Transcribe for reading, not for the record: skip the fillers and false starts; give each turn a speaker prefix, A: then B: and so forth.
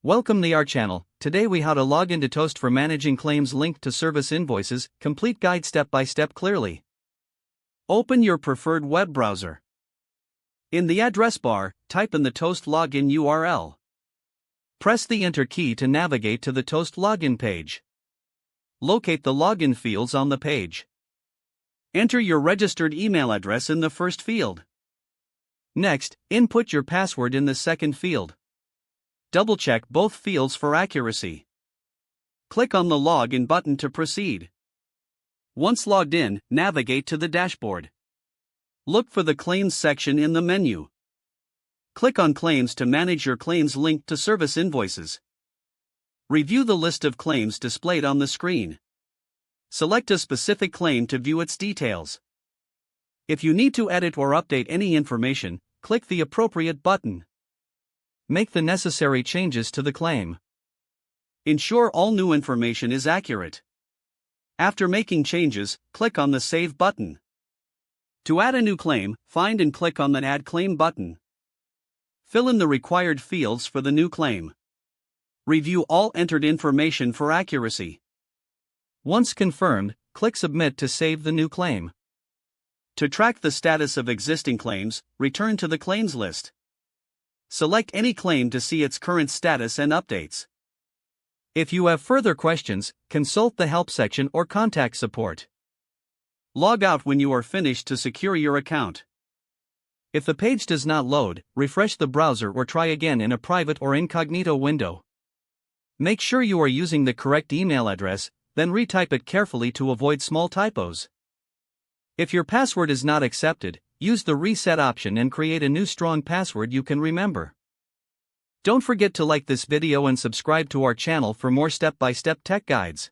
A: Welcome to our channel. Today we how to log into Toast for managing claims linked to service invoices, complete guide step by step clearly. Open your preferred web browser. In the address bar, type in the Toast login URL. Press the Enter key to navigate to the Toast login page. Locate the login fields on the page. Enter your registered email address in the first field. Next, input your password in the second field. Double-check both fields for accuracy. Click on the Login button to proceed. Once logged in, navigate to the dashboard. Look for the Claims section in the menu. Click on Claims to manage your claims linked to service invoices. Review the list of claims displayed on the screen. Select a specific claim to view its details. If you need to edit or update any information, click the appropriate button. Make the necessary changes to the claim. Ensure all new information is accurate. After making changes, click on the Save button. To add a new claim, find and click on the Add Claim button. Fill in the required fields for the new claim. Review all entered information for accuracy. Once confirmed, click Submit to save the new claim. To track the status of existing claims, return to the claims list. Select any claim to see its current status and updates. If you have further questions, consult the Help section or contact support. Log out when you are finished to secure your account. If the page does not load, refresh the browser or try again in a private or incognito window. Make sure you are using the correct email address, then retype it carefully to avoid small typos. If your password is not accepted, use the reset option and create a new strong password you can remember. Don't forget to like this video and subscribe to our channel for more step-by-step tech guides.